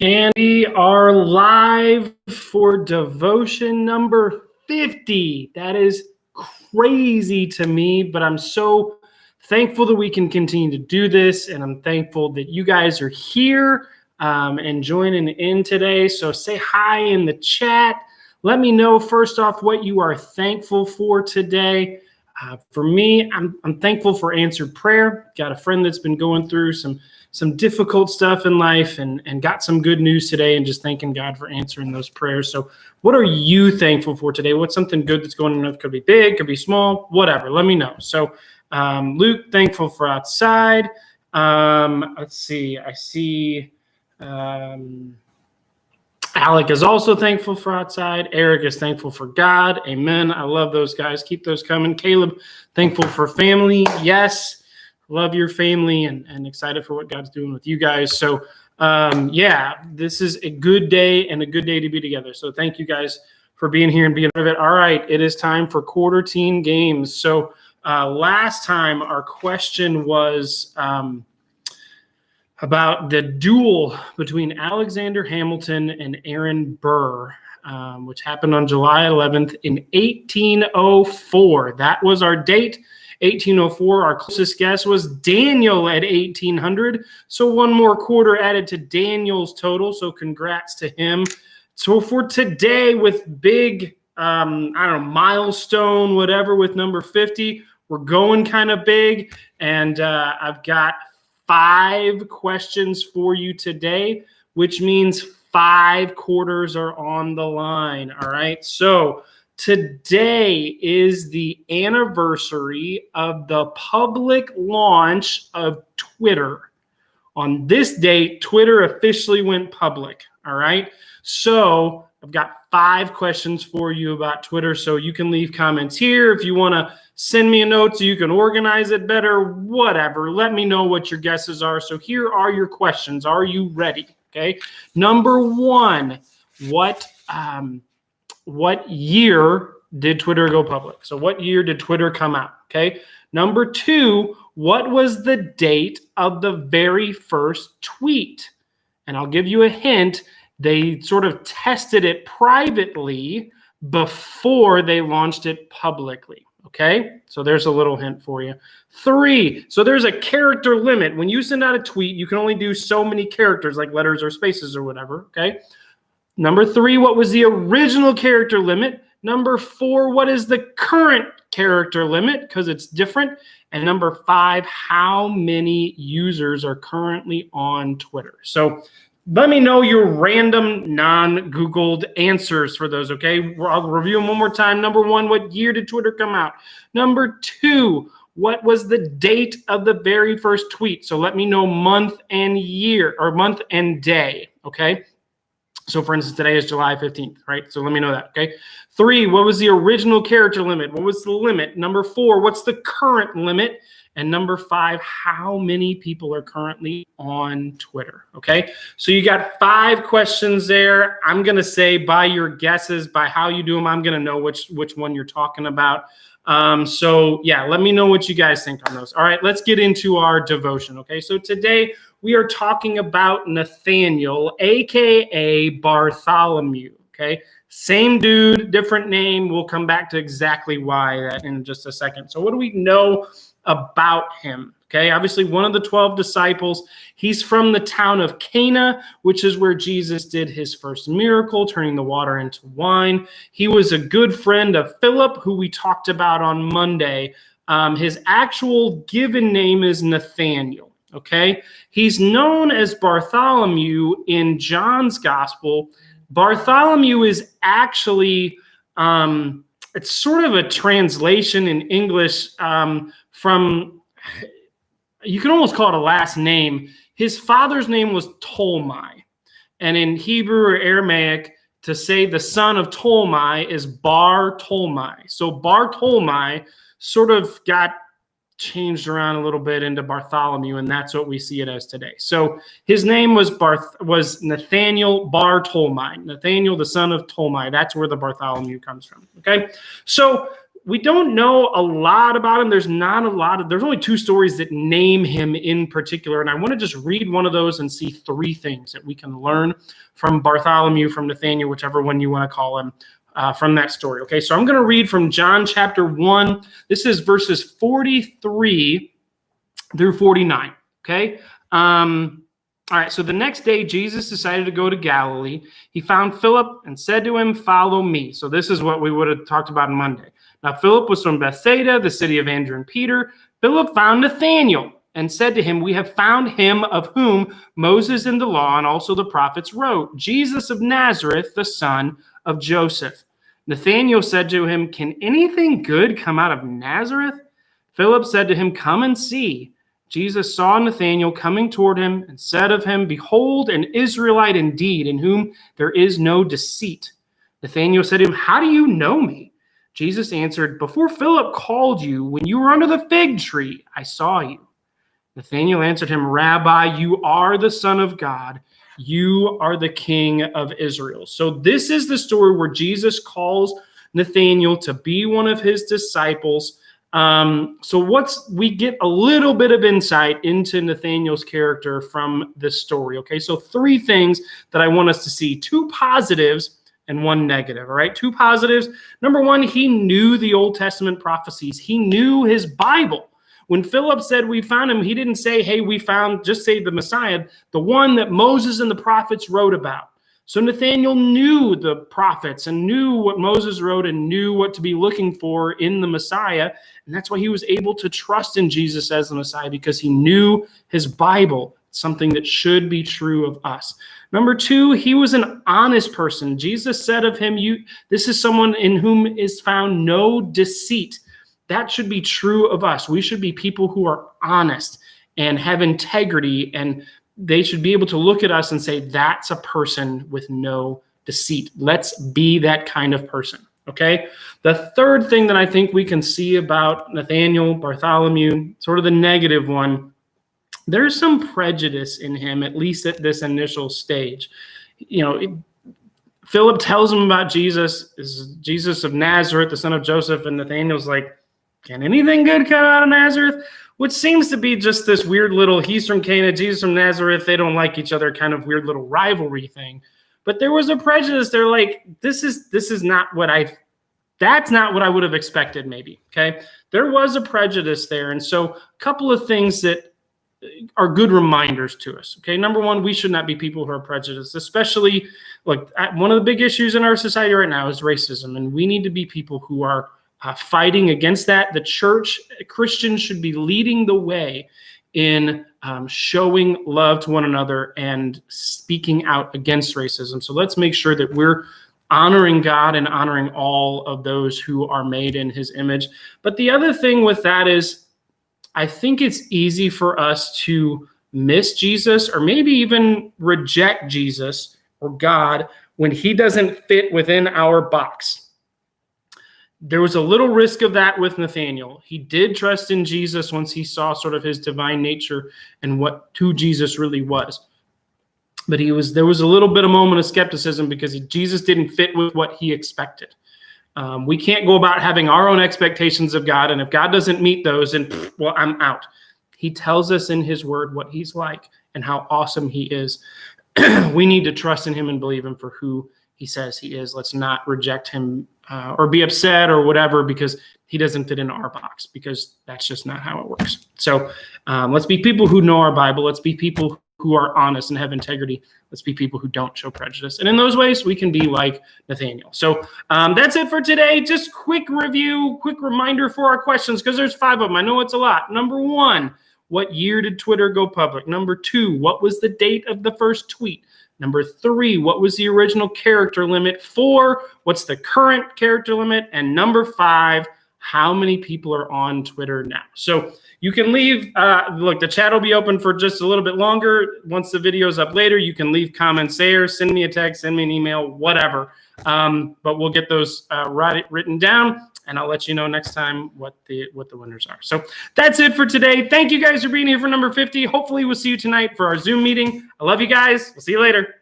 And we are live for devotion number 50. That is crazy to me, but I'm so thankful that we can continue to do this, and I'm thankful that you guys are here and joining in today. So say hi in the chat. Let me know first off what you are thankful for today. For me, I'm thankful for answered prayer. Got a friend that's been going through some difficult stuff in life and got some good news today, and just thanking God for answering those prayers. So what are you thankful for today? What's something good that's going on? It could be big, could be small, whatever. Let me know. So Luke, thankful for outside. Let's see. I see Alec is also thankful for outside. Eric is thankful for God. Amen. I love those guys. Keep those coming. Caleb, thankful for family. Yes. Love your family and excited for what God's doing with you guys. So, this is a good day and a good day to be together. So thank you guys for being here and being part of it. All right. It is time for quarter teen games. So last time our question was about the duel between Alexander Hamilton and Aaron Burr, which happened on July 11th in 1804. That was our date, 1804. Our closest guess was Daniel at 1800. So one more quarter added to Daniel's total. So congrats to him. So for today with big, milestone, whatever, with number 50, we're going kind of big. And I've got 5 questions for you today, which means 5 quarters are on the line. All right. So today is the anniversary of the public launch of Twitter. On this date, Twitter officially went public. All right. So I've got 5 questions for you about Twitter. So you can leave comments here if you want to send me a note so you can organize it better, whatever. Let me know what your guesses are. So here are your questions. Are you ready? Okay. Number 1, what year did Twitter go public? So what year did Twitter come out? Okay. Number 2, what was the date of the very first tweet? And I'll give you a hint. They sort of tested it privately before they launched it publicly. Okay, so there's a little hint for you. 3, so there's a character limit. When you send out a tweet, you can only do so many characters, like letters or spaces or whatever. Okay. Number 3, what was the original character limit? Number 4, what is the current character limit? Because it's different. And number 5, how many users are currently on Twitter? So let me know your random non-Googled answers for those, okay? I'll review them one more time. Number 1, what year did Twitter come out? Number 2, what was the date of the very first tweet? So let me know month and year, or month and day, okay? So for instance, today is July 15th, right? So let me know that, okay? 3, what was the original character limit? What was the limit? Number 4, what's the current limit? And number 5, how many people are currently on Twitter? Okay, so you got 5 questions there. I'm going to say by your guesses, by how you do them, I'm going to know which one you're talking about. So yeah, let me know what you guys think on those. All right, let's get into our devotion. Okay, so today we are talking about Nathaniel, aka Bartholomew. Okay, same dude, different name. We'll come back to exactly why that in just a second. So what do we know about him? Okay, obviously one of the 12 disciples. He's from the town of Cana, which is where Jesus did his first miracle, turning the water into wine. He was a good friend of Philip, who we talked about on Monday. His actual given name is Nathaniel. Okay, he's known as Bartholomew in John's gospel. Bartholomew is actually it's sort of a translation in English from, you can almost call it a last name. His father's name was Ptolemy. And in Hebrew or Aramaic, to say the son of Ptolemy is Bartholomew. So Bartholomew sort of got changed around a little bit into Bartholomew, and that's what we see it as today. So his name was Nathaniel Bartholomew, Nathaniel the son of Ptolemy. That's where the Bartholomew comes from. Okay, so we don't know a lot about him. There's only 2 stories that name him in particular. And I want to just read one of those and see 3 things that we can learn from Bartholomew, from Nathaniel, whichever one you want to call him, from that story. Okay, so I'm going to read from John chapter 1. This is verses 43 through 49. Okay. All right, so the next day, Jesus decided to go to Galilee. He found Philip and said to him, "Follow me." So this is what we would have talked about on Monday. Now, Philip was from Bethsaida, the city of Andrew and Peter. Philip found Nathanael and said to him, "We have found him of whom Moses in the law and also the prophets wrote, Jesus of Nazareth, the son of Joseph." Nathanael said to him, "Can anything good come out of Nazareth?" Philip said to him, "Come and see." Jesus saw Nathanael coming toward him and said of him, "Behold, an Israelite indeed, in whom there is no deceit." Nathanael said to him, "How do you know me?" Jesus answered, "Before Philip called you, when you were under the fig tree, I saw you." Nathanael answered him, "Rabbi, you are the Son of God. You are the King of Israel." So this is the story where Jesus calls Nathanael to be one of his disciples. We get a little bit of insight into Nathanael's character from this story. Okay, so 3 things that I want us to see: 2 positives and 1 negative. All right, 2 positives. Number 1, he knew the Old Testament prophecies. He knew his Bible. When Philip said we found him, he didn't say, "Hey, we found," just say the Messiah, the one that Moses and the prophets wrote about. So Nathanael knew the prophets and knew what Moses wrote and knew what to be looking for in the Messiah. And that's why he was able to trust in Jesus as the Messiah, because he knew his Bible, something that should be true of us. Number 2, he was an honest person. Jesus said of him, "This is someone in whom is found no deceit." That should be true of us. We should be people who are honest and have integrity, and they should be able to look at us and say, "That's a person with no deceit." Let's be that kind of person, okay? The 3rd thing that I think we can see about Nathanael, Bartholomew, sort of the negative one, there's some prejudice in him, at least at this initial stage. Philip tells him about Jesus, is Jesus of Nazareth, the son of Joseph, and Nathanael's like, "Can anything good come out of Nazareth?" Which seems to be just this weird little, he's from Cana, Jesus from Nazareth, they don't like each other, kind of weird little rivalry thing. But there was a prejudice. They're like, this is not that's not what I would have expected, maybe. Okay. There was a prejudice there. And so a couple of things that are good reminders to us. Okay. Number 1, we should not be people who are prejudiced, especially one of the big issues in our society right now is racism. And we need to be people who are fighting against that. The church, Christians should be leading the way in showing love to one another and speaking out against racism. So let's make sure that we're honoring God and honoring all of those who are made in his image. But the other thing with that is, I think it's easy for us to miss Jesus, or maybe even reject Jesus or God when he doesn't fit within our box. There was a little risk of that with Nathanael. He did trust in Jesus once he saw sort of his divine nature and who Jesus really was. But there was a little bit of moment of skepticism because Jesus didn't fit with what he expected. We can't go about having our own expectations of God, and if God doesn't meet those, then, well, I'm out. He tells us in his word what he's like and how awesome he is. We need to trust in him and believe him for who he says he is. Let's not reject him or be upset or whatever because he doesn't fit into our box, because that's just not how it works. So let's be people who know our Bible. Let's be people who are honest and have integrity. Let's be people who don't show prejudice. And in those ways, we can be like Nathanael. So that's it for today. Just quick review, quick reminder for our questions, because there's 5 of them. I know it's a lot. Number 1, what year did Twitter go public? Number 2, what was the date of the first tweet? Number 3, what was the original character limit? 4, what's the current character limit? And number 5, how many people are on Twitter now? So you can leave, look, the chat will be open for just a little bit longer. Once the video's up later, you can leave comments there, send me a text, send me an email, whatever. But we'll get those written down, and I'll let you know next time what the winners are. So that's it for today. Thank you guys for being here for number 50. Hopefully we'll see you tonight for our Zoom meeting. I love you guys. We'll see you later.